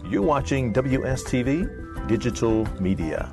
You're watching WSTV Digital Media.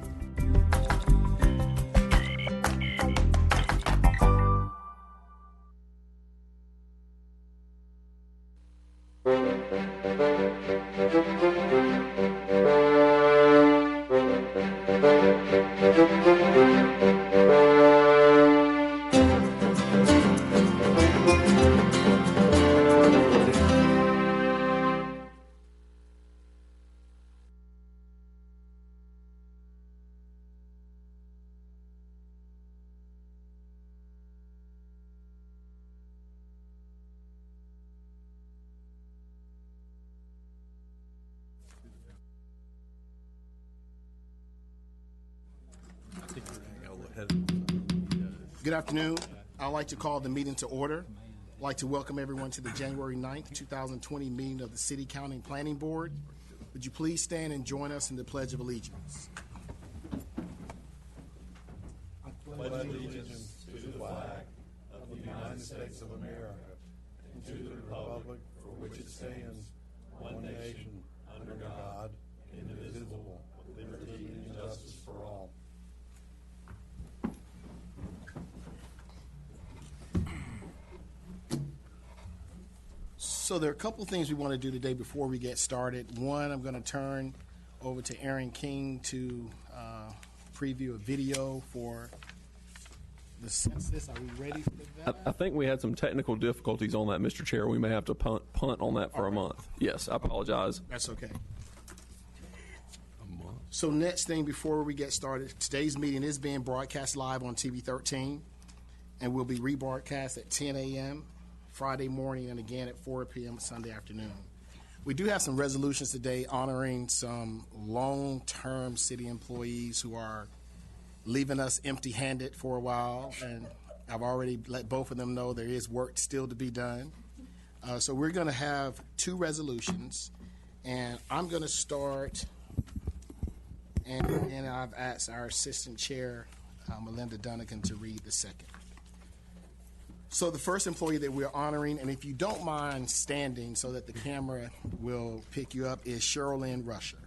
Good afternoon. I'd like to call the meeting to order. I'd like to welcome everyone to the January 9th, 2020 meeting of the City County Planning Board. Would you please stand and join us in the Pledge of Allegiance? I pledge allegiance to the flag of the United States of America and to the republic for which it stands, one nation, under God, indivisible, with liberty and justice for all. So there are a couple of things we want to do today before we get started. One, I'm going to turn over to Aaron King to preview a video for the census. Are we ready for that? I think we had some technical difficulties on that, Mr. Chair. We may have to punt on that for a month. Yes, I apologize. That's okay. So next thing before we get started, today's meeting is being broadcast live on TV 13 and will be rebroadcast at 10 a.m. Friday morning and again at 4 p.m. Sunday afternoon. We do have some resolutions today honoring some long-term city employees who are leaving us empty-handed for a while, and I've already let both of them know there is work still to be done. So we're going to have two resolutions, and I'm going to start, and I've asked our Assistant Chair, Melinda Dunnigan, to read the second. So the first employee that we're honoring, and if you don't mind standing so that the camera will pick you up, is Cheryl Rusher.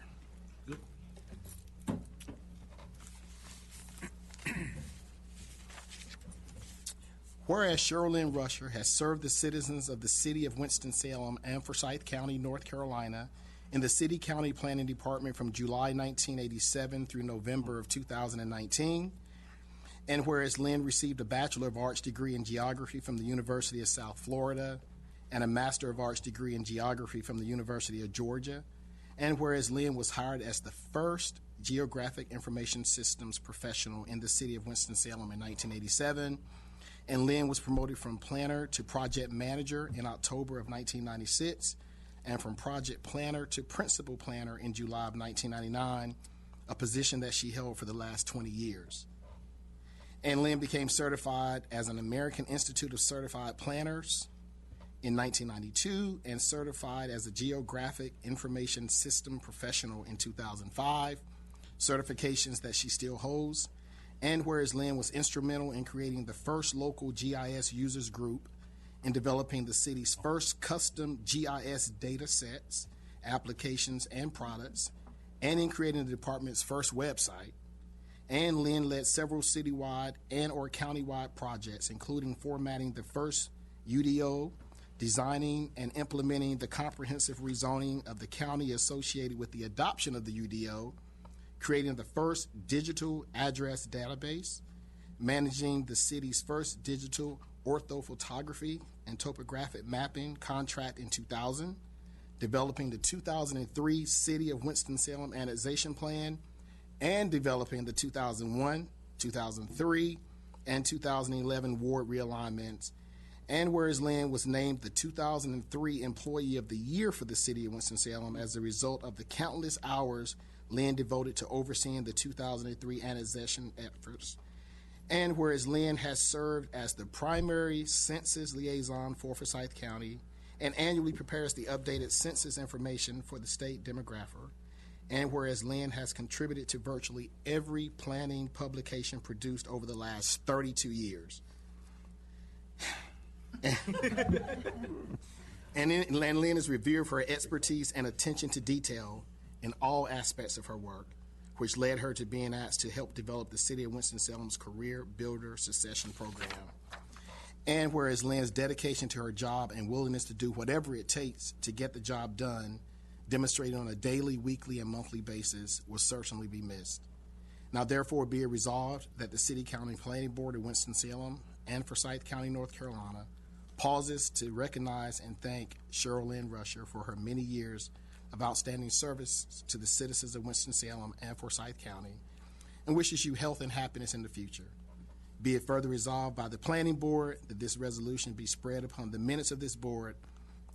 Whereas Cheryl Rusher has served the citizens of the city of Winston-Salem and Forsyth County, North Carolina, in the City County Planning Department from July 1987 through November of 2019. And whereas Lynn received a Bachelor of Arts degree in Geography from the University of South Florida and a Master of Arts degree in Geography from the University of Georgia. And whereas Lynn was hired as the first Geographic Information Systems professional in the city of Winston-Salem in 1987. And Lynn was promoted from planner to project manager in October of 1996 and from project planner to principal planner in July of 1999, a position that she held for the last 20 years. And Lynn became certified as an American Institute of Certified Planners in 1992 and certified as a Geographic Information System professional in 2005, certifications that she still holds. And whereas Lynn was instrumental in creating the first local GIS users group, in developing the city's first custom GIS data sets, applications, and products, and in creating the department's first website. And Lynn led several citywide and or countywide projects, including formatting the first UDO, designing and implementing the comprehensive rezoning of the county associated with the adoption of the UDO, creating the first digital address database, managing the city's first digital orthophotography and topographic mapping contract in 2000, developing the 2003 City of Winston-Salem Annexation Plan, and developing the 2001, 2003, and 2011 ward realignments. And whereas Lynn was named the 2003 Employee of the Year for the City of Winston-Salem as a result of the countless hours Lynn devoted to overseeing the 2003 annexation efforts. And whereas Lynn has served as the primary census liaison for Forsyth County and annually prepares the updated census information for the state demographer. And whereas Lynn has contributed to virtually every planning publication produced over the last 32 years. And Lynn is revered for her expertise and attention to detail, in all aspects of her work, which led her to being asked to help develop the City of Winston-Salem's Career Builder Succession Program. And whereas Lynn's dedication to her job and willingness to do whatever it takes to get the job done, demonstrated on a daily, weekly, and monthly basis, will certainly be missed. Now therefore be it resolved that the City County Planning Board of Winston-Salem and Forsyth County, North Carolina, pauses to recognize and thank Cheryl Lynn Rusher for her many years of outstanding service to the citizens of Winston-Salem and Forsyth County, and wishes you health and happiness in the future. Be it further resolved by the Planning Board that this resolution be spread upon the minutes of this board,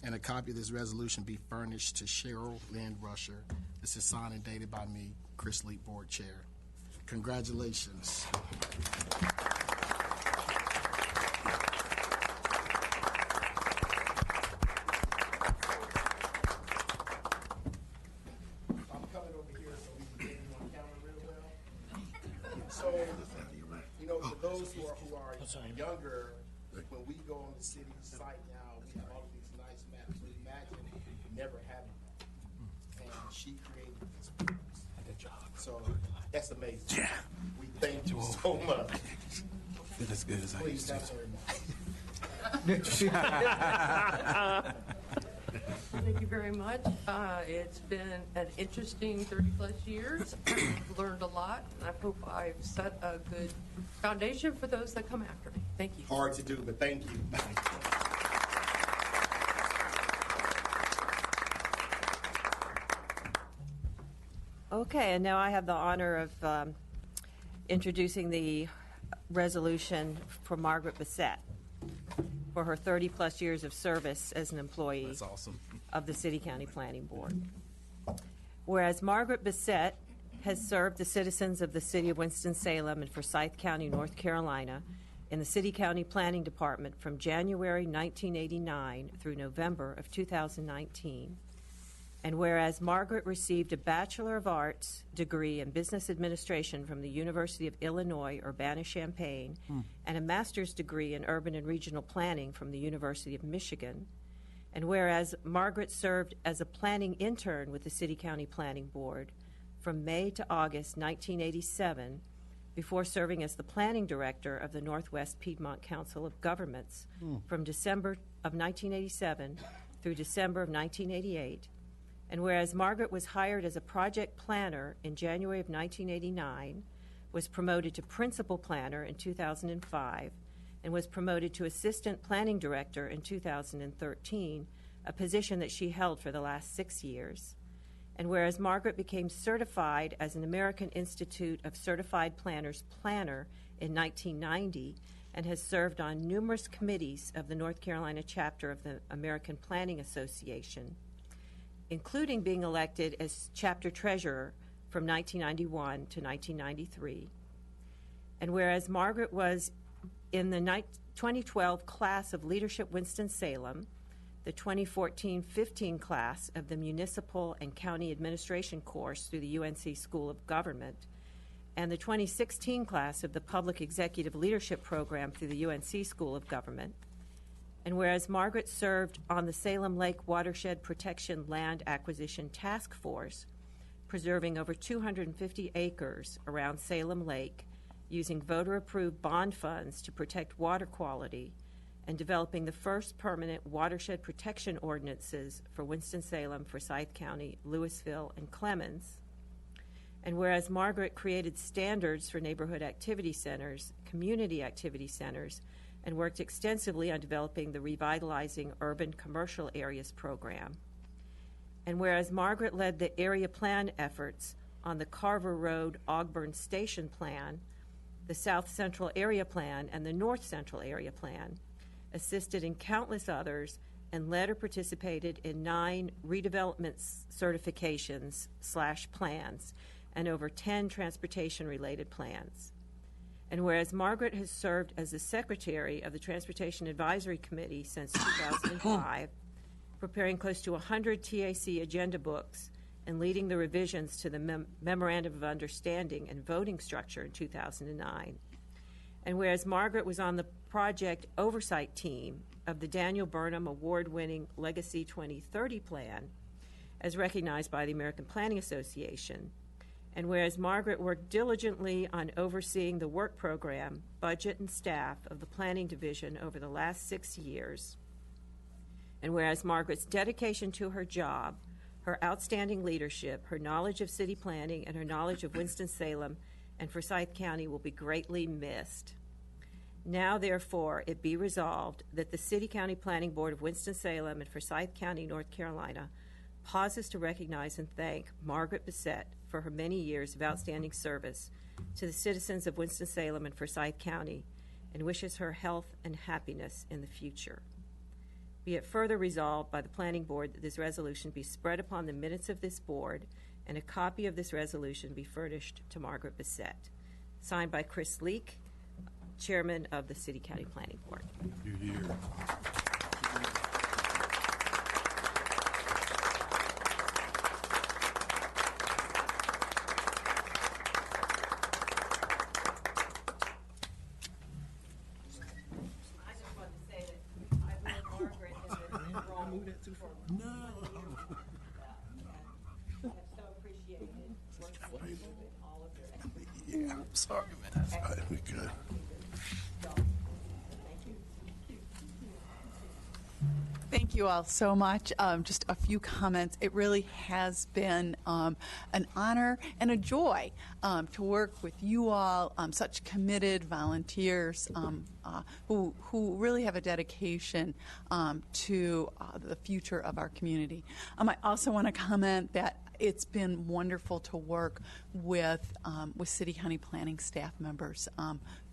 and a copy of this resolution be furnished to Cheryl Lynn Rusher. This is signed and dated by me, Chris Leet, Board Chair. Congratulations. I'm coming over here so we can get you on camera real well. So, you know, for those who are younger, when we go on the city site now, we have all of these nice maps. So imagine never having them. And she created these maps. Good job. So that's amazing. Yeah. We thank you so much. Feel as good as I Please used to. Thank you very much. It's been an interesting 30-plus years. I've learned a lot, and I hope I've set a good foundation for those that come after me. Thank you. Hard to do, but thank you. Okay, and now I have the honor of introducing the resolution for Margaret Beset for her 30-plus years of service as an employee. That's awesome. Of the City County Planning Board. Whereas Margaret Beset has served the citizens of the City of Winston-Salem and Forsyth County, North Carolina, in the City County Planning Department from January 1989 through November of 2019. And whereas Margaret received a Bachelor of Arts degree in Business Administration from the University of Illinois, Urbana-Champaign, and a master's degree in Urban and Regional Planning from the University of Michigan. And whereas Margaret served as a planning intern with the City County Planning Board from May to August 1987, before serving as the planning director of the Northwest Piedmont Council of Governments from December of 1987 through December of 1988. And whereas Margaret was hired as a project planner in January of 1989, was promoted to principal planner in 2005, and was promoted to Assistant Planning Director in 2013, a position that she held for the last 6 years. And whereas Margaret became certified as an American Institute of Certified Planners planner in 1990 and has served on numerous committees of the North Carolina chapter of the American Planning Association, including being elected as chapter treasurer from 1991 to 1993. And whereas Margaret was in the 2012 class of Leadership Winston-Salem, the 2014-15 class of the Municipal and County Administration course through the UNC School of Government, and the 2016 class of the Public Executive Leadership Program through the UNC School of Government. And whereas Margaret served on the Salem Lake Watershed Protection Land Acquisition Task Force, preserving over 250 acres around Salem Lake, using voter-approved bond funds to protect water quality, and developing the first permanent watershed protection ordinances for Winston-Salem, Forsyth County, Louisville, and Clemens. And whereas Margaret created standards for neighborhood activity centers, community activity centers, and worked extensively on developing the Revitalizing Urban Commercial Areas program. And whereas Margaret led the area plan efforts on the Carver Road Ogburn Station Plan, the South Central Area Plan, and the North Central Area Plan, assisted in countless others, and led or participated in 9 redevelopment certifications / plans, and over 10 transportation-related plans. And whereas Margaret has served as the secretary of the Transportation Advisory Committee since 2005, preparing close to 100 TAC agenda books and leading the revisions to the Memorandum of Understanding and voting structure in 2009. And whereas Margaret was on the project oversight team of the Daniel Burnham award-winning Legacy 2030 plan, as recognized by the American Planning Association. And whereas Margaret worked diligently on overseeing the work program, budget, and staff of the Planning Division over the last 6 years, and whereas Margaret's dedication to her job, her outstanding leadership, her knowledge of city planning, and her knowledge of Winston-Salem and Forsyth County will be greatly missed. Now, therefore, it be resolved that the City County Planning Board of Winston-Salem and Forsyth County, North Carolina, pauses to recognize and thank Margaret Beset for her many years of outstanding service to the citizens of Winston-Salem and Forsyth County, and wishes her health and happiness in the future. Be it further resolved by the Planning Board that this resolution be spread upon the minutes of this board, and a copy of this resolution be furnished to Margaret Beset. Signed by Chris Leak, Chairman of the City County Planning Board. You're here. I just wanted to say that I've known Margaret in this role for have so appreciated working with you and all of your expertise. Yeah, I'm sorry, man. That's fine. We good. Thank you all so much. Just a few comments. It really has been an honor and a joy to work with you all, such committed volunteers who really have a dedication to the future of our community. I also want to comment that it's been wonderful to work with City County Planning staff members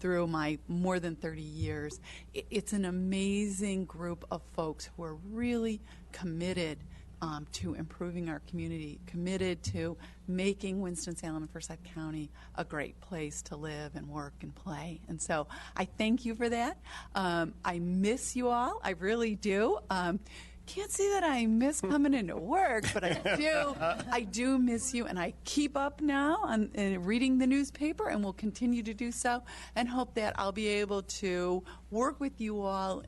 through my more than 30 years. It's an amazing group of folks who are really committed to improving our community, committed to making Winston-Salem and Forsyth County a great place to live and work and play. And so I thank you for that. I miss you all. I really do. Can't say that I miss coming into work, but I do miss you, and I keep up now on reading the newspaper, and will continue to do so, and hope that I'll be able to work with you all,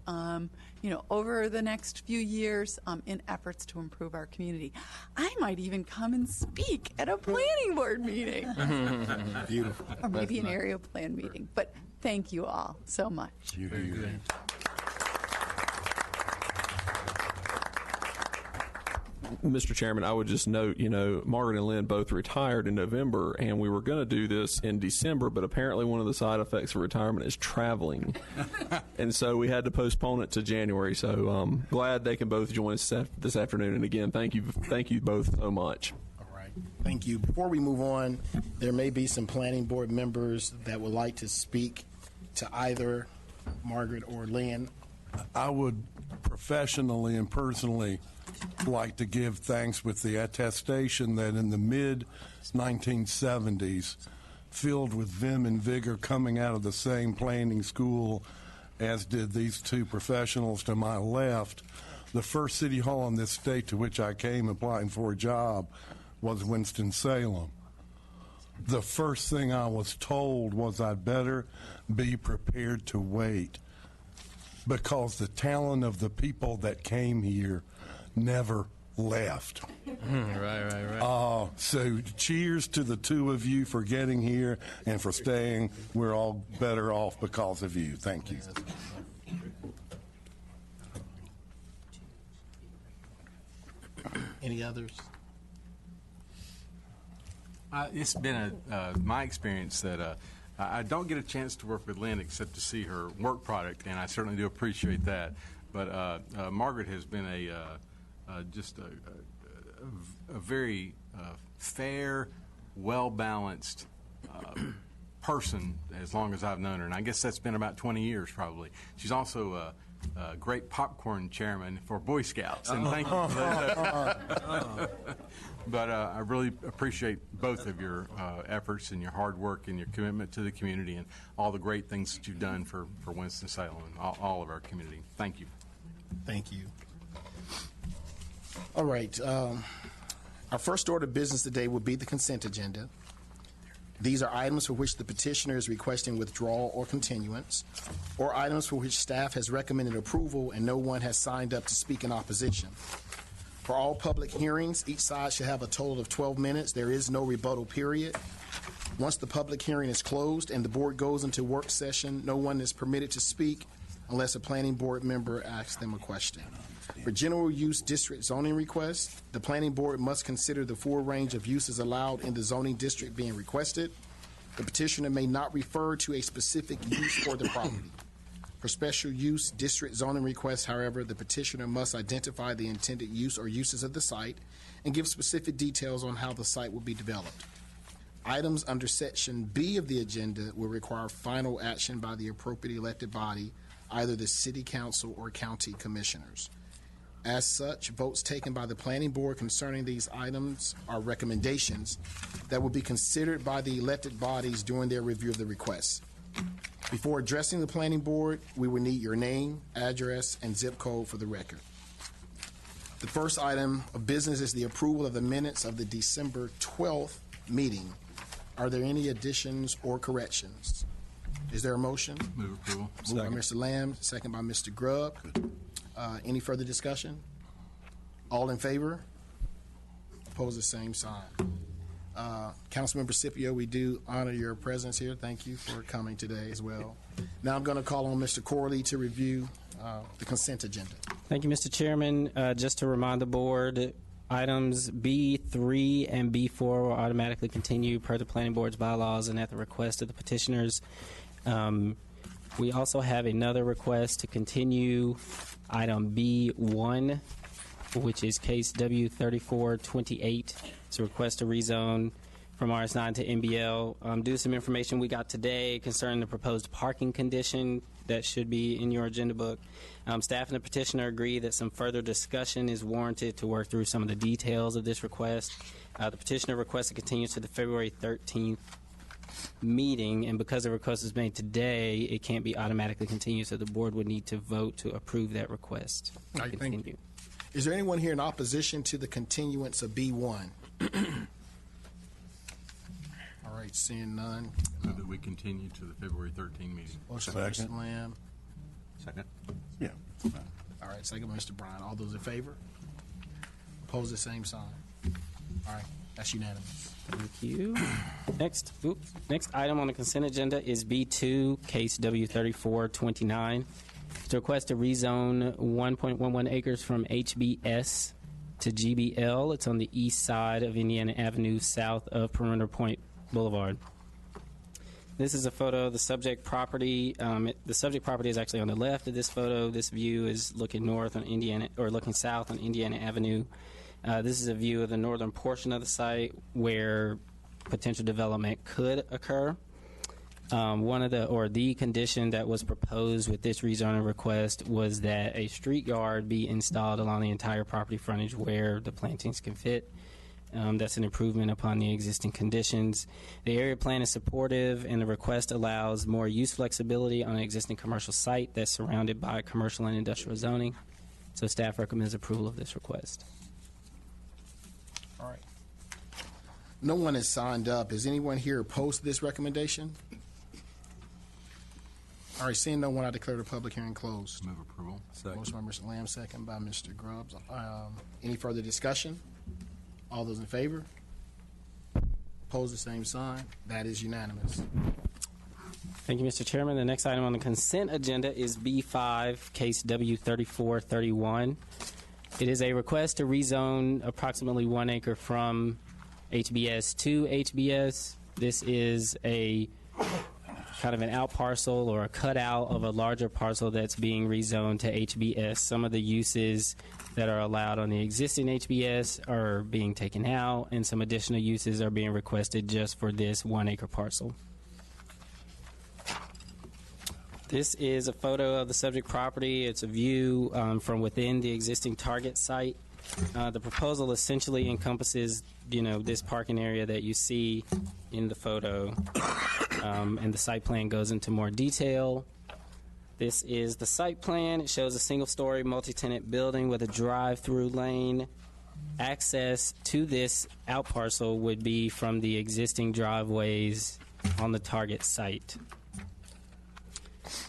over the next few years in efforts to improve our community. I might even come and speak at a planning board meeting. Beautiful. Or maybe an area plan meeting. But thank you all so much. You're here. Mr. Chairman, I would just note, Margaret and Lynn both retired in November, and we were going to do this in December, but apparently one of the side effects of retirement is traveling. And so we had to postpone it to January. So glad they can both join us this afternoon. And again, thank you both so much. All right. Thank you. Before we move on, there may be some planning board members that would like to speak to either Margaret or Lynn. I would professionally and personally like to give thanks with the attestation that in the mid-1970s, filled with vim and vigor coming out of the same planning school as did these two professionals to my left, the first city hall in this state to which I came applying for a job was Winston-Salem. The first thing I was told was I'd better be prepared to wait, because the talent of the people that came here never left. Right. So cheers to the two of you for getting here and for staying. We're all better off because of you. Thank you. Any others? It's been my experience that I don't get a chance to work with Lynn except to see her work product, and I certainly do appreciate that. But Margaret has been just a very fair, well-balanced person as long as I've known her, and I guess that's been about 20 years probably. She's also a great popcorn chairman for Boy Scouts, and thank you for that. But I really appreciate both of your efforts and your hard work and your commitment to the community and all the great things that you've done for Winston-Salem and all of our community. Thank you. Thank you. All right. Our first order of business today will be the consent agenda. These are items for which the petitioner is requesting withdrawal or continuance, or items for which staff has recommended approval and no one has signed up to speak in opposition. For all public hearings, each side should have a total of 12 minutes. There is no rebuttal period. Once the public hearing is closed and the board goes into work session, no one is permitted to speak unless a planning board member asks them a question. For general use district zoning requests, the planning board must consider the full range of uses allowed in the zoning district being requested. The petitioner may not refer to a specific use for the property. For special use district zoning requests, however, the petitioner must identify the intended use or uses of the site and give specific details on how the site will be developed. Items under Section B of the agenda will require final action by the appropriate elected body, either the city council or county commissioners. As such, votes taken by the planning board concerning these items are recommendations that will be considered by the elected bodies during their review of the requests. Before addressing the planning board, we will need your name, address, and zip code for the record. The first item of business is the approval of the minutes of the December 12th meeting. Are there any additions or corrections? Is there a motion? Move approval. Moved by Mr. Lamb, second by Mr. Grubb. Any further discussion? All in favor? Opposed, the same sign. Councilmember Scipio, we do honor your presence here. Thank you for coming today as well. Now I'm going to call on Mr. Corley to review the consent agenda. Thank you, Mr. Chairman. Just to remind the board, items B3 and B4 will automatically continue per the Planning Board's bylaws and at the request of the petitioners. We also have another request to continue item B1, which is case W3428. It's a request to rezone from RS9 to NBL. Due to some information we got today concerning the proposed parking condition that should be in your agenda book, staff and the petitioner agree that some further discussion is warranted to work through some of the details of this request. The petitioner requests to continue to the February 13th meeting, and because the request is made today, it can't be automatically continued, so the board would need to vote to approve that request. All right, thank you. Is there anyone here in opposition to the continuance of B1? All right, seeing none. Move that we continue to the February 13 meeting. Motion by Mr. Lamb. Second. Yeah. All right, second by Mr. Bryan. All those in favor? Opposed, the same sign. All right, that's unanimous. Thank you. Next item on the consent agenda is B2, case W3429. It's a request to rezone 1.11 acres from HBS to GBL. It's on the east side of Indiana Avenue, south of Perimeter Point Boulevard. This is a photo of the subject property. The subject property is actually on the left of this photo. This view is looking north on Indiana, or looking south on Indiana Avenue. This is a view of the northern portion of the site where potential development could occur. The condition that was proposed with this rezoning request was that a street yard be installed along the entire property frontage where the plantings can fit. That's an improvement upon the existing conditions. The area plan is supportive, and the request allows more use flexibility on an existing commercial site that's surrounded by commercial and industrial zoning. So staff recommends approval of this request. All right. No one has signed up. Is anyone here opposed to this recommendation? All right, seeing no one, I declare the public hearing closed. Move approval. Motion by Mr. Lamb, second by Mr. Grubbs. Any further discussion? All those in favor? Opposed, the same sign. That is unanimous. Thank you, Mr. Chairman. The next item on the consent agenda is B5, case W3431. It is a request to rezone approximately 1 acre from HBS to HBS. This is a kind of an out parcel or a cutout of a larger parcel that's being rezoned to HBS. Some of the uses that are allowed on the existing HBS are being taken out, and some additional uses are being requested just for this 1 acre parcel. This is a photo of the subject property. It's a view from within the existing target site. The proposal essentially encompasses, this parking area that you see in the photo, and the site plan goes into more detail. This is the site plan. It shows a single-story multi-tenant building with a drive-through lane. Access to this out parcel would be from the existing driveways on the target site.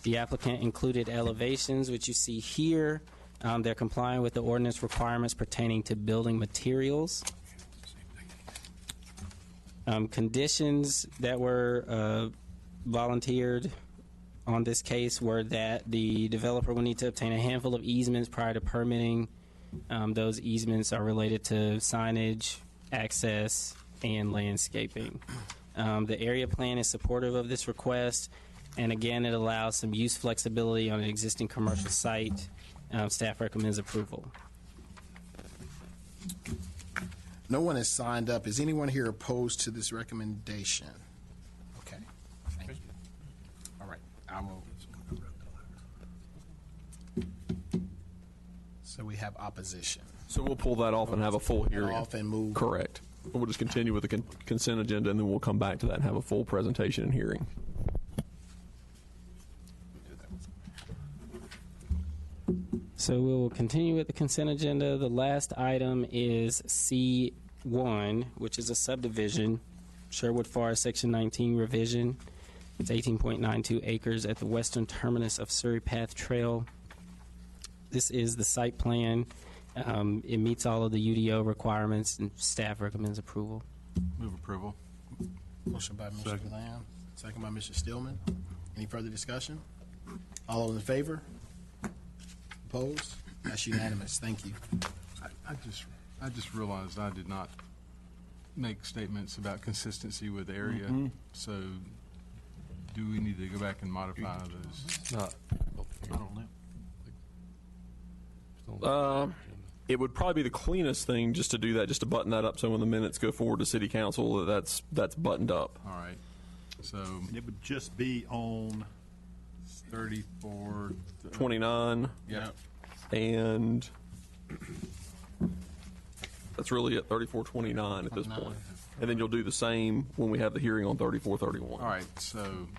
The applicant included elevations, which you see here, They're complying with the ordinance requirements pertaining to building materials. Conditions that were volunteered on this case were that the developer will need to obtain a handful of easements prior to permitting. Those easements are related to signage, access, and landscaping. The area plan is supportive of this request, and again, it allows some use flexibility on an existing commercial site. Staff recommends approval. No one has signed up. Is anyone here opposed to this recommendation? Okay, thank you. All right, I will. So we have opposition. So we'll pull that off and have a full hearing. Off and move. Correct. We'll just continue with the consent agenda, and then we'll come back to that and have a full presentation and hearing. So we will continue with the consent agenda. The last item is C1, which is a subdivision, Sherwood Forest Section 19 revision. It's 18.92 acres at the western terminus of Surrey Path Trail. This is the site plan. It meets all of the UDO requirements, and staff recommends approval. Move approval. Motion by Mr. Lamb, second by Mr. Stillman. Any further discussion? All those in favor? Opposed? That's unanimous. Thank you. I just realized I did not make statements about consistency with the area. So do we need to go back and modify those? I don't know. It would probably be the cleanest thing just to do that, just to button that up so when the minutes go forward to City Council, that's buttoned up. All right. So And it would just be on 34. 29. yeah. And that's really at 3429 at this point. And then you'll do the same when we have the hearing on 3431. All right. So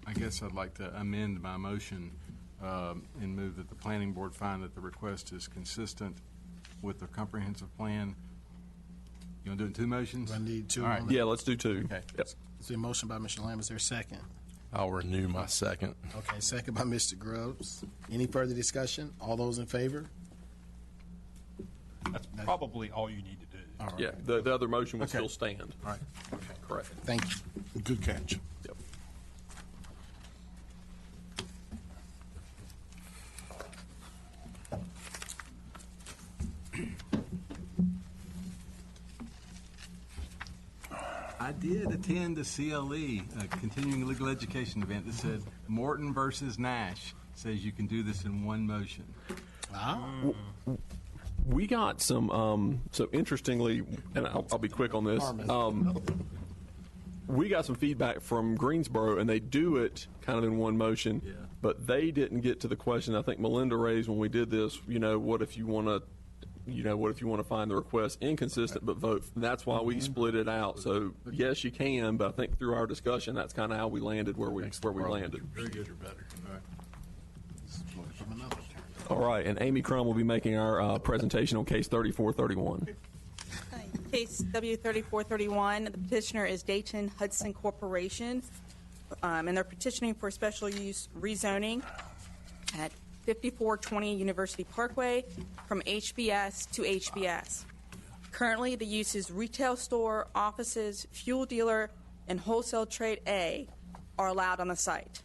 I guess I'd like to amend my motion and move that the planning board find that the request is consistent with the comprehensive plan. You want to do it in two motions? I need two. All right. Yeah, let's do two. Okay. Yep. It's a motion by Mr. Lamb. Is there a second? I'll renew my second. Okay, second by Mr. Grubbs. Any further discussion? All those in favor? That's probably all you need to do. All right. Yeah, the other motion would Okay. still stand. All right. Okay. Correct. Thank you. Good catch. Yep. I did attend the CLE, a continuing legal education event that said Morton versus Nash says you can do this in one motion. We got some, so interestingly, and I'll be quick on this. We got some feedback from Greensboro, and they do it kind of in one motion, but they didn't get to the question I think Melinda raised when we did this, what if you want to find the request inconsistent but vote? And that's why we split it out. So yes, you can, but I think through our discussion, that's kind of how we landed where we landed. Very good or better. All right, and Amy Crum will be making our presentation on case 3431. Case W3431, the petitioner is Dayton Hudson Corporation, and they're petitioning for special use rezoning at 5420 University Parkway from HBS to HBS. Currently, the use is retail store, offices, fuel dealer, and wholesale trade A are allowed on the site.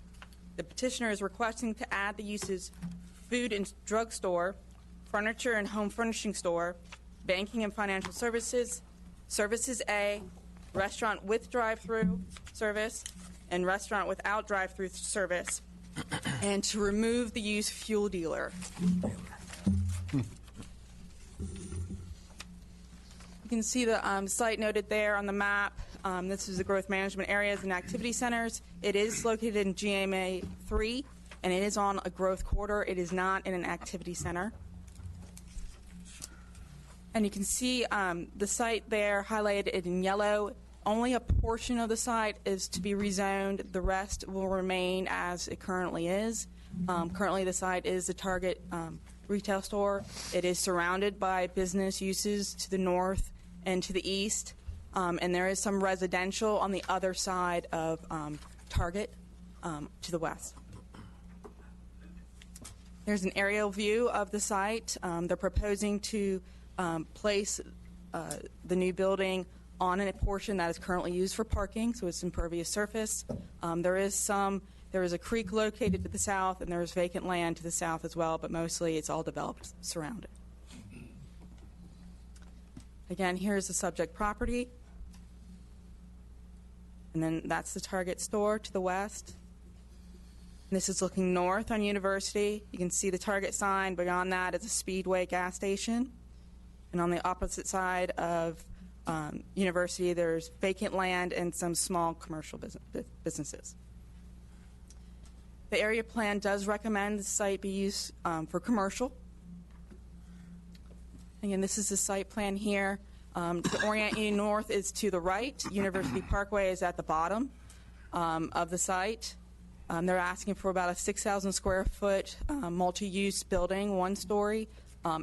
The petitioner is requesting to add the uses food and drug store, furniture and home furnishing store, banking and financial services, services A, restaurant with drive-through service, and restaurant without drive-through service, and to remove the use fuel dealer. You can see the site noted there on the map. This is the growth management areas and activity centers. It is located in GMA 3, and it is on a growth corridor. It is not in an activity center. And you can see the site there highlighted in yellow. Only a portion of the site is to be rezoned. The rest will remain as it currently is. Currently, the site is the Target retail store. It is surrounded by business uses to the north and to the east, and there is some residential on the other side of Target to the west. Here's an aerial view of the site. They're proposing to place the new building on a portion that is currently used for parking, so it's impervious surface. There is a creek located to the south, and there is vacant land to the south as well, but mostly it's all developed surrounded. Again, here's the subject property. And then that's the Target store to the west. And this is looking north on University. You can see the Target sign. Beyond that is a Speedway gas station. And on the opposite side of University, there's vacant land and some small commercial businesses. The area plan does recommend the site be used for commercial. Again, this is the site plan here. To orient you north is to the right. University Parkway is at the bottom of the site. They're asking for about a 6,000 square foot multi-use building, one story.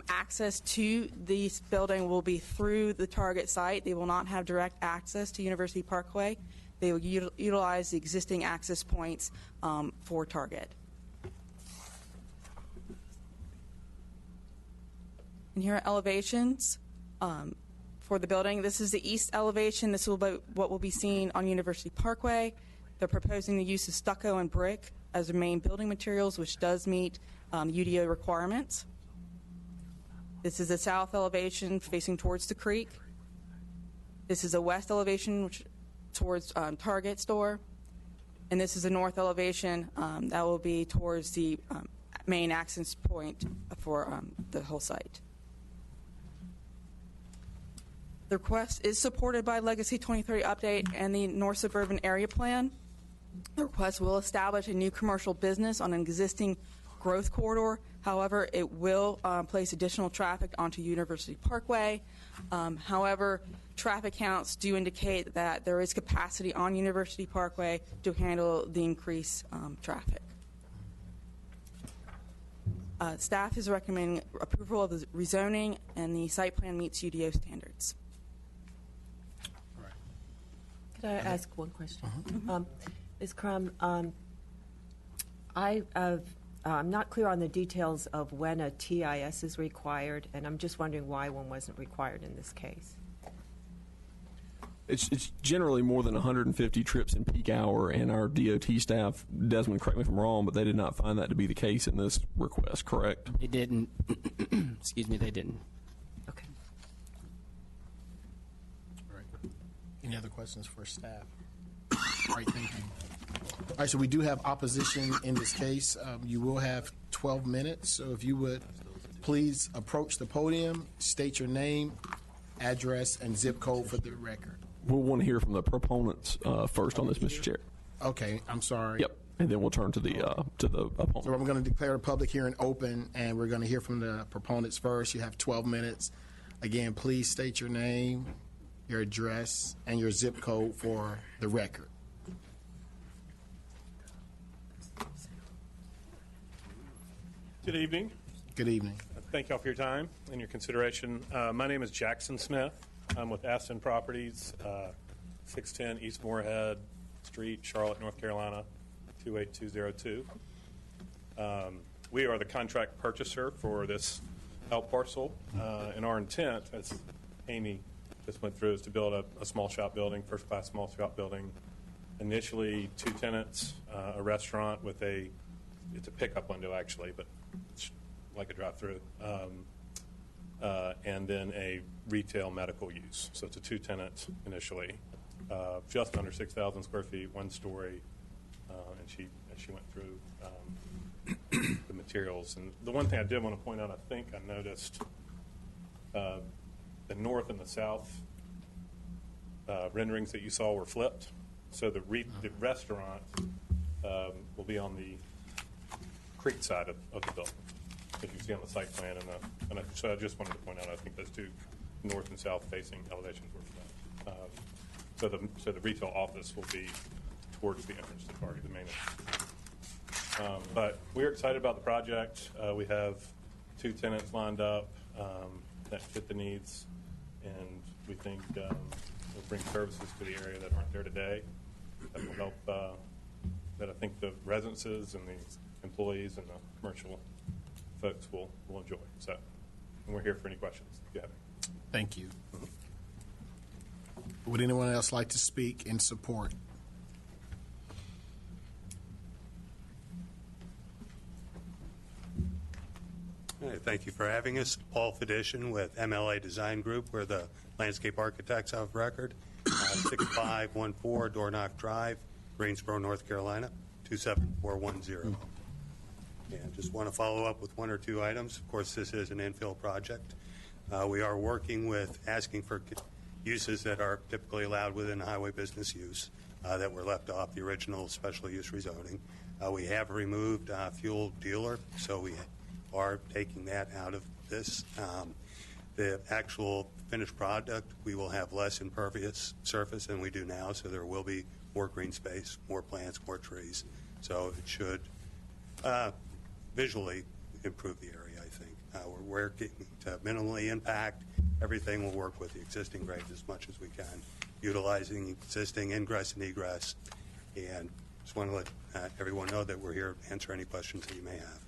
Access to this building will be through the Target site. They will not have direct access to University Parkway. They will utilize the existing access points for Target. And here are elevations for the building. This is the east elevation. This will be what will be seen on University Parkway. They're proposing the use of stucco and brick as the main building materials, which does meet UDO requirements. This is the south elevation facing towards the creek. This is a west elevation which towards Target store. And this is the north elevation that will be towards the main access point for the whole site. The request is supported by Legacy 2030 Update and the North Suburban Area Plan. The request will establish a new commercial business on an existing growth corridor. However, it will place additional traffic onto University Parkway. However, traffic counts do indicate that there is capacity on University Parkway to handle the increased traffic. Staff is recommending approval of the rezoning, and the site plan meets UDO standards. Could I ask one question? Ms. Crum, I'm not clear on the details of when a TIS is required, and I'm just wondering why one wasn't required in this case. It's generally more than 150 trips in peak hour, and our DOT staff, Desmond, correct me if I'm wrong, but they did not find that to be the case in this request, correct? They didn't. Excuse me, they didn't. Okay. All right. Any other questions for staff? All right, thank you. All right, so we do have opposition in this case. You will have 12 minutes, so if you would please approach the podium, state your name, address, and zip code for the record. We'll want to hear from the proponents first on this, Mr. Chair. Okay, I'm sorry. Yep, and then we'll turn to the opponent. So I'm going to declare a public hearing open, and we're going to hear from the proponents first. You have 12 minutes. Again, please state your name, your address, and your zip code for the record. Good evening. Good evening. Thank you all for your time and your consideration. My name is Jackson Smith. I'm with Aston Properties, 610 East Moorhead Street, Charlotte, North Carolina, 28202. We are the contract purchaser for this out parcel, and our intent, as Amy just went through, is to build a small shop building, first-class small shop building. Initially, 2 tenants, a restaurant with it's a pickup window actually, but it's like a drive-through, and then a retail medical use. So it's a 2-tenant initially, just under 6,000 square feet, 1 story, and she went through the materials. And the one thing I did want to point out, I think I noticed the north and the south renderings that you saw were flipped. So the restaurant will be on the creek side of the building, as you see on the site plan. So I just wanted to point out, I think those 2 north and south facing elevations were flipped. So the retail office will be towards the entrance to the park, the main entrance. But we're excited about the project. We have 2 tenants lined up that fit the needs, and we think we'll bring services to the area that aren't there today that will help, that I think the residences and the employees and the commercial folks will enjoy. So, and we're here for any questions if you have any. Thank you. Would anyone else like to speak in support? Hey, thank you for having us. Paul Fedician with MLA Design Group. We're the landscape architects of record. 6514 Dornock Drive, Greensboro, North Carolina, 27410. And just want to follow up with one or two items. Of course, this is an infill project. We are working with asking for uses that are typically allowed within highway business use that were left off the original special use rezoning. We have removed fuel dealer, so we are taking that out of this. The actual finished product, we will have less impervious surface than we do now, so there will be more green space, more plants, more trees. So it should visually improve the area, I think. We're working to minimally impact. Everything will work with the existing grade as much as we can, utilizing existing ingress and egress. And just want to let everyone know that we're here to answer any questions that you may have.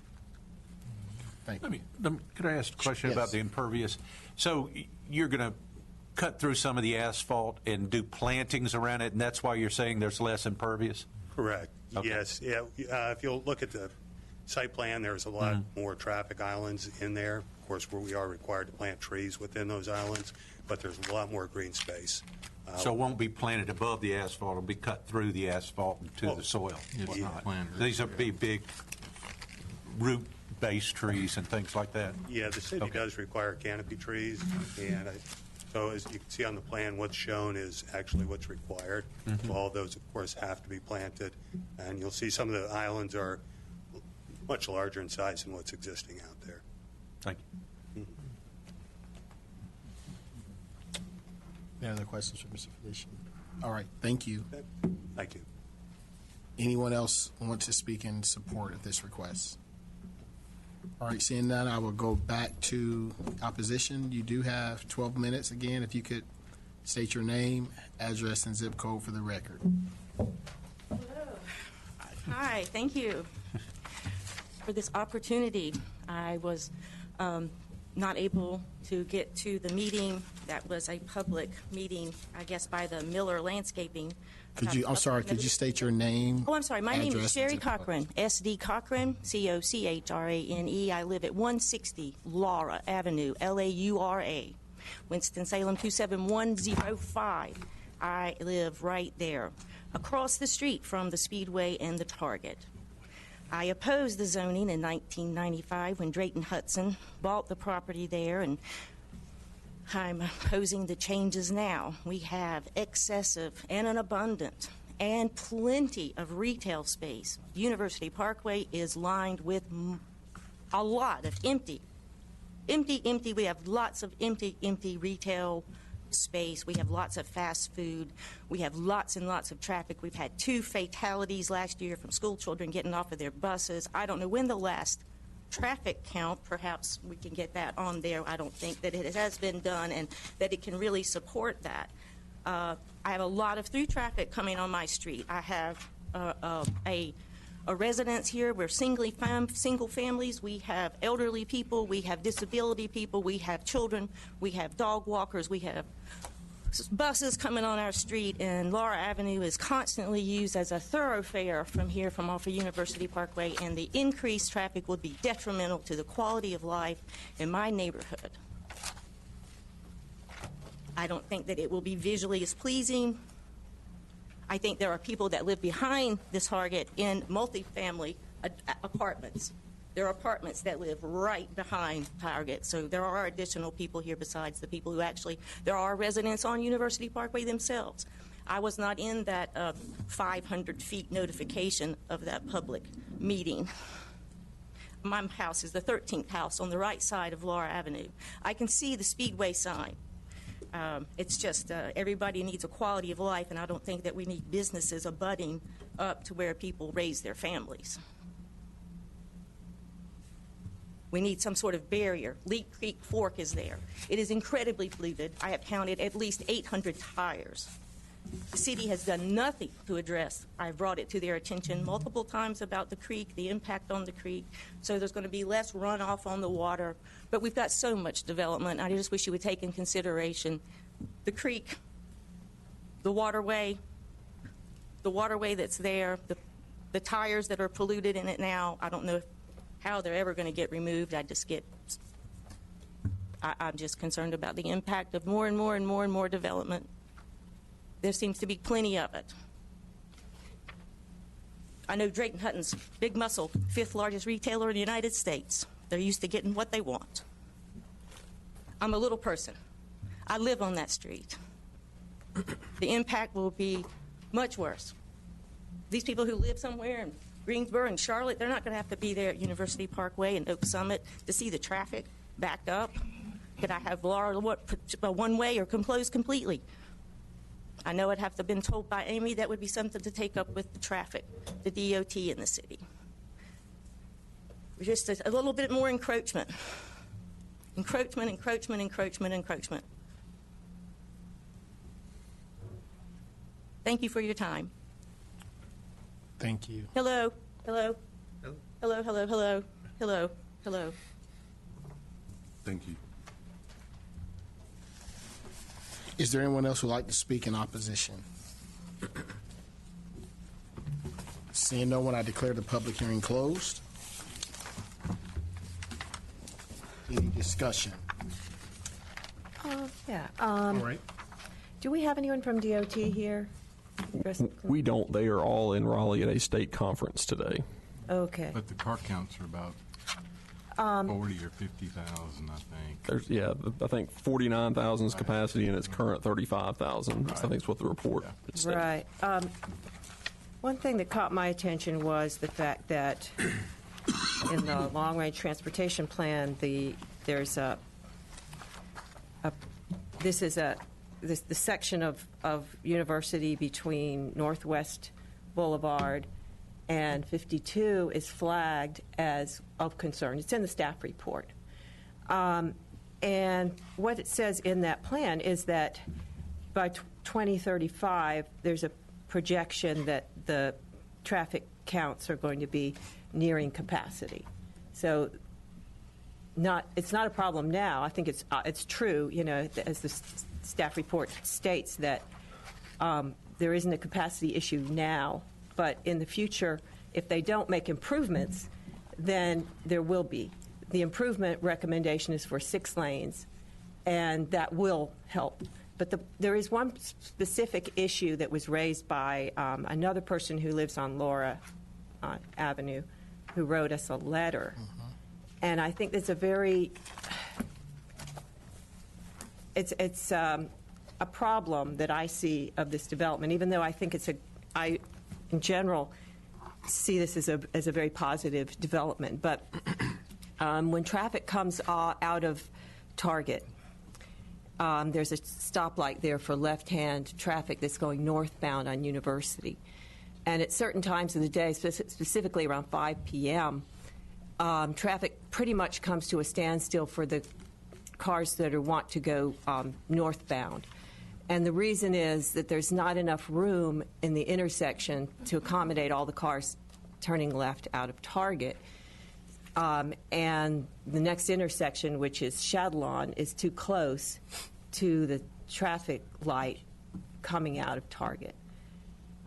Thank you. Could I ask a question about the impervious? So you're going to cut through some of the asphalt and do plantings around it, and that's why you're saying there's less impervious? Correct. Okay. Yes. Yeah. If you'll look at the site plan, there's a lot more traffic islands in there. Of course, where we are required to plant trees within those islands, but there's a lot more green space. So it won't be planted above the asphalt. It'll be cut through the asphalt into the soil. These will be big root-based trees and things like that. Yeah, the city does require canopy trees, and so as you can see on the plan, what's shown is actually what's required. So all those, of course, have to be planted, and you'll see some of the islands are much larger in size than what's existing out there. Thank you. Any other questions for Mr. Felician? All right, thank you. Thank you. Anyone else want to speak in support of this request? All right, seeing none, I will go back to opposition. You do have 12 minutes. Again, if you could state your name, address, and zip code for the record. Hi, thank you for this opportunity. I was not able to get to the meeting. That was a public meeting, I guess, by the Miller Landscaping. Could you state your name? Oh, I'm sorry. My name is address, Sherry and zip code? Cochran, S.D. Cochran, C-O-C-H-R-A-N-E. I live at 160 Laura Avenue, L-A-U-R-A, Winston-Salem 27105. I live right there, across the street from the Speedway and the Target. I opposed the zoning in 1995 when Drayton Hudson bought the property there, and I'm opposing the changes now. We have excessive and an abundant and plenty of retail space. University Parkway is lined with a lot of empty. We have lots of empty retail space. We have lots of fast food. We have lots and lots of traffic. We've had 2 fatalities last year from school children getting off of their buses. I don't know when the last traffic count, perhaps we can get that on there. I don't think that it has been done and that it can really support that. I have a lot of through traffic coming on my street. I have a residence here. We're single families. We have elderly people. We have disability people. We have children. We have dog walkers. We have buses coming on our street, and Laura Avenue is constantly used as a thoroughfare from here, from off of University Parkway, and the increased traffic would be detrimental to the quality of life in my neighborhood. I don't think that it will be visually as pleasing. I think there are people that live behind this target in multifamily apartments. There are apartments that live right behind Target, so there are additional people here besides the people who actually, there are residents on University Parkway themselves. I was not in that 500 feet notification of that public meeting. My house is the 13th house on the right side of Laura Avenue. I can see the Speedway sign. It's just everybody needs a quality of life, and I don't think that we need businesses abutting up to where people raise their families. We need some sort of barrier. Leak Creek Fork is there. It is incredibly polluted. I have counted at least 800 tires The city has done nothing to address. I've brought it to their attention multiple times about the creek, the impact on the creek. So there's going to be less runoff on the water. But we've got so much development. I just wish you would take in consideration the creek, the waterway that's there, the tires that are polluted in it now. I don't know how they're ever going to get removed. I'm just concerned about the impact of more and more and more and more development. There seems to be plenty of it. I know Drayton Hutton's Big Muscle, 5th largest retailer in the United States. They're used to getting what they want. I'm a little person. I live on that street. The impact will be much worse. These people who live somewhere in Greensboro and Charlotte, they're not going to have to be there at University Parkway and Oak Summit to see the traffic backed up. Could I have Laura one way or closed completely? I know I'd have to have been told by Amy that would be something to take up with the traffic, the DOT in the city. Just a little bit more encroachment. Encroachment, encroachment, encroachment, encroachment. Thank you for your time. Thank you. Hello, hello, hello, hello, hello, hello, hello. Thank you. Is there anyone else who would like to speak in opposition? Seeing no one, I declare the public hearing closed. Any discussion? Yeah. All right. Do we have anyone from DOT here? We don't. They are all in Raleigh at a state conference today. Okay. But the car counts are about 40 or 50,000, I think. I think 49,000 is capacity, and it's current 35,000. Right. I think it's what the report said. Right. One thing that caught my attention was the fact that in the long-range transportation plan, there's the section of University between Northwest Boulevard and 52 is flagged as of concern. It's in the staff report. And what it says in that plan is that by 2035, there's a projection that the traffic counts are going to be nearing capacity. So it's not a problem now. I think it's true, as the staff report states, that there isn't a capacity issue now, but in the future, if they don't make improvements, then there will be. The improvement recommendation is for 6 lanes, and that will help. But there is one specific issue that was raised by another person who lives on Laura Avenue, who wrote us a letter. And I think it's it's a problem that I see of this development, even though I think I, in general, see this as a very positive development. But when traffic comes out of Target, there's a stoplight there for left-hand traffic that's going northbound on University. And at certain times of the day, specifically around 5 p.m., traffic pretty much comes to a standstill for the cars that want to go northbound. And the reason is that there's not enough room in the intersection to accommodate all the cars turning left out of Target. And the next intersection, which is Shadlon, is too close to the traffic light coming out of Target.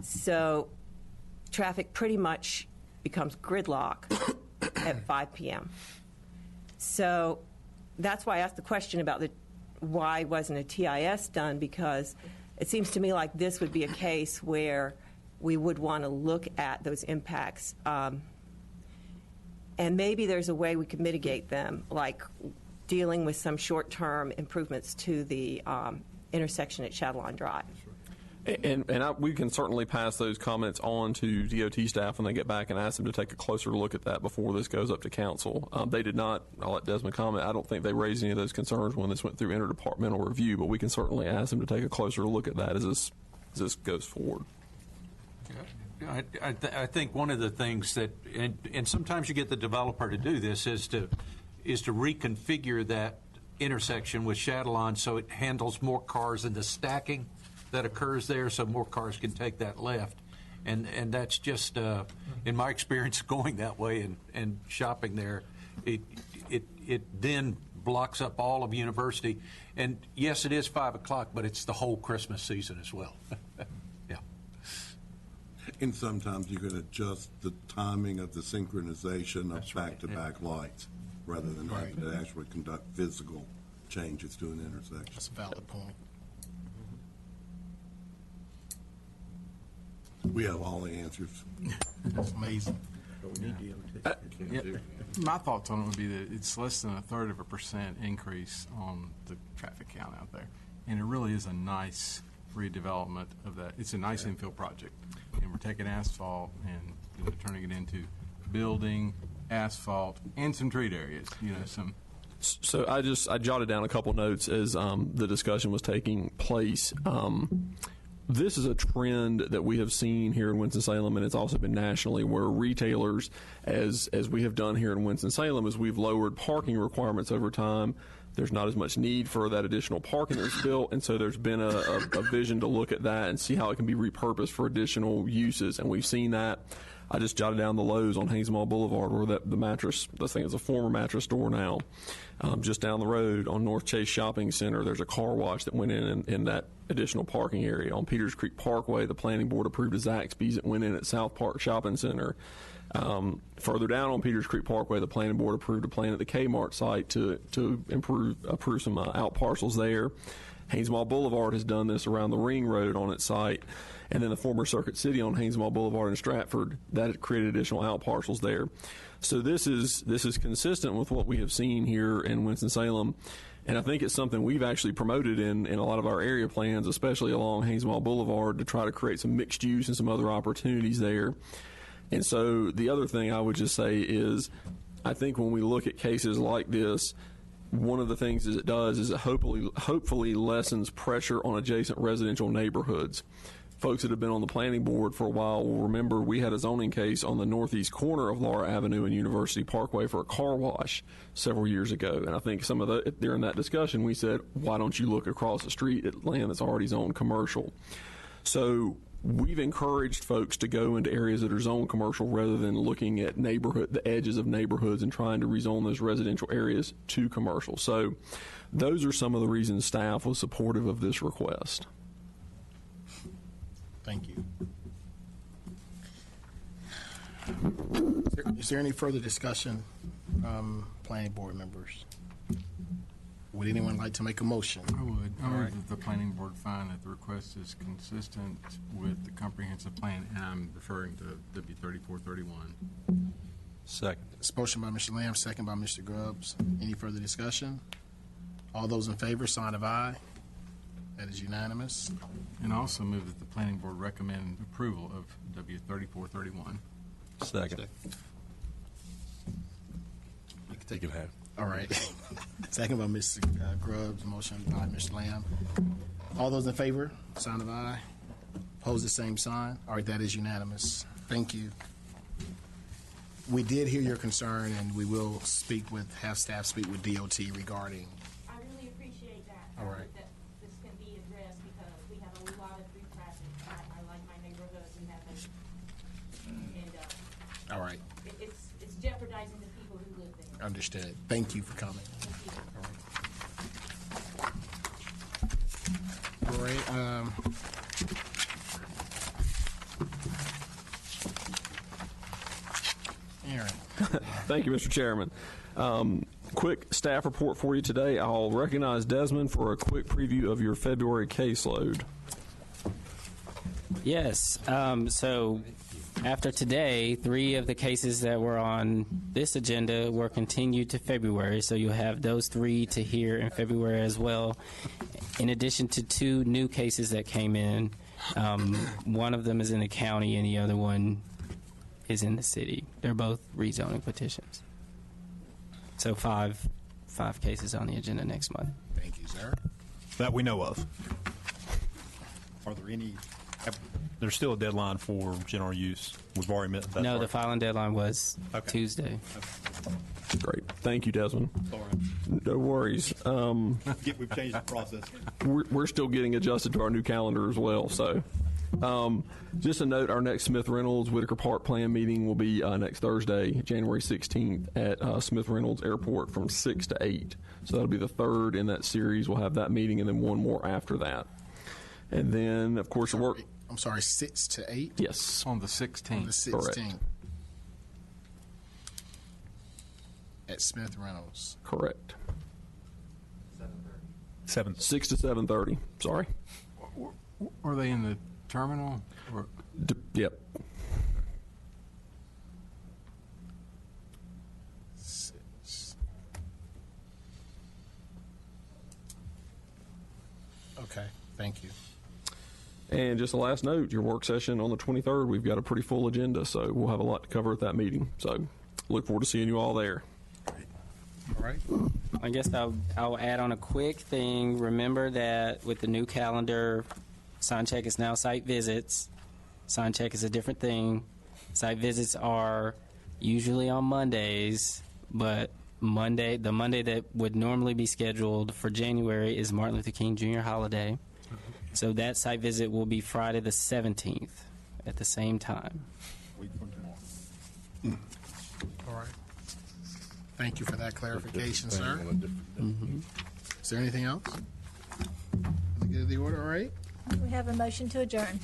So traffic pretty much becomes gridlock at 5 p.m. So that's why I asked the question about why wasn't a TIS done, because it seems to me like this would be a case where we would want to look at those impacts. And maybe there's a way we could mitigate them, like dealing with some short-term improvements to the intersection at Shadlon Drive. And we can certainly pass those comments on to DOT staff when they get back and ask them to take a closer look at that before this goes up to council. They did not. I'll let Desmond comment. I don't think they raised any of those concerns when this went through interdepartmental review, but we can certainly ask them to take a closer look at that as this goes forward. I think one of the things that, and sometimes you get the developer to do this, is to reconfigure that intersection with Shadlon so it handles more cars in the stacking that occurs there, so more cars can take that left. And that's just, in my experience going that way and shopping there, it then blocks up all of University. And yes, it is 5 o'clock, but it's the whole Christmas season as well. Yeah. And sometimes you can adjust the timing of the synchronization of back-to-back lights rather than having to actually conduct physical changes to an intersection. That's a valid point. We have all the answers. That's amazing. My thoughts on it would be that it's less than 1/3% increase on the traffic count out there. And it really is a nice redevelopment of that. It's a nice infill project. And we're taking asphalt and turning it into building, asphalt, and some treat areas, some. So I jotted down a couple notes as the discussion was taking place. This is a trend that we have seen here in Winston-Salem, and it's also been nationally, where retailers, as we have done here in Winston-Salem, as we've lowered parking requirements over time, there's not as much need for that additional parking that's built, and so there's been a vision to look at that and see how it can be repurposed for additional uses, and we've seen that. I just jotted down the Lowe's on Haynes Mall Boulevard, where the mattress, this thing is a former mattress store now. Just down the road on North Chase Shopping Center, there's a car wash that went in that additional parking area. On Peters Creek Parkway, the planning board approved a Zaxby's that went in at South Park Shopping Center. Further down on Peters Creek Parkway, the planning board approved a plan at the Kmart site to approve some out parcels there. Haynes Mall Boulevard has done this around the Ring Road on its site. And then the former Circuit City on Haynes Mall Boulevard in Stratford, that created additional out parcels there. So this is consistent with what we have seen here in Winston-Salem, and I think it's something we've actually promoted in a lot of our area plans, especially along Haynes Mall Boulevard, to try to create some mixed use and some other opportunities there. And so the other thing I would just say is, I think when we look at cases like this, one of the things it does is it hopefully lessens pressure on adjacent residential neighborhoods. Folks that have been on the planning board for a while will remember we had a zoning case on the northeast corner of Laura Avenue and University Parkway for a car wash several years ago. And I think during that discussion we said, why don't you look across the street at land that's already zoned commercial? So we've encouraged folks to go into areas that are zoned commercial rather than looking at the edges of neighborhoods and trying to rezone those residential areas to commercial. So those are some of the reasons staff was supportive of this request. Thank you. Is there any further discussion, planning board members? Would anyone like to make a motion? I would. I move that the planning board find that the request is consistent with the comprehensive plan, and I'm referring to W 3431. Second. It's motion by Mr. Lamb, second by Mr. Grubbs. Any further discussion? All those in favor, sign of aye. That is unanimous. And I also move that the planning board recommend approval of W 3431. Second. You can have. All right. Second by Mr. Grubbs, motion by Mr. Lamb. All those in favor, sign of aye. Opposed, the same sign. All right, that is unanimous. Thank you. We did hear your concern, and we will have staff speak with DOT regarding. I really appreciate that. All right. That this can be addressed because we have a lot of through traffic. I like my neighborhood. We have All right. It's jeopardizing the people who live there. Understood. Thank you for coming. All right. Aaron. Thank you, Mr. Chairman. Quick staff report for you today. I'll recognize Desmond for a quick preview of your February caseload. Yes. So after today, 3 of the cases that were on this agenda were continued to February. So you'll have those 3 to hear in February as well, in addition to 2 new cases that came in. One of them is in the county and the other one is in the city. They're both rezoning petitions. So 5 cases on the agenda next month. Thank you, sir. That we know of. Are there any? There's still a deadline for general use. We've already met that. No, part. the filing deadline was Okay. Tuesday. Okay. Great. Thank you, Desmond. Sorry. No worries. We've changed the process. We're still getting adjusted to our new calendar as well. So, just a note: our next Smith Reynolds Whitaker Park Plan meeting will be next Thursday, January 16th, at Smith Reynolds Airport from 6 to 8. So that'll be the third in that series. We'll have that meeting, and then one more after that. And then, of course, work. I'm sorry, 6 to 8. Yes, On the 16th. On the 16th. Correct. At Smith Reynolds. correct. 7. 6 to 7:30. Sorry. Are they in the terminal? Or Yep. 6. Okay, thank you. And just a last note, your work session on the 23rd, we've got a pretty full agenda, so we'll have a lot to cover at that meeting. So look forward to seeing you all there. All right. I guess I'll add on a quick thing. Remember that with the new calendar, sign check is now site visits. Sign check is a different thing. Site visits are usually on Mondays, but the Monday that would normally be scheduled for January is Martin Luther King Jr. holiday. So that site visit will be Friday the 17th at the same time. Week from tomorrow. All right. Thank you for that clarification, sir. Is there anything else? Let me get the order, all right? We have a motion to adjourn.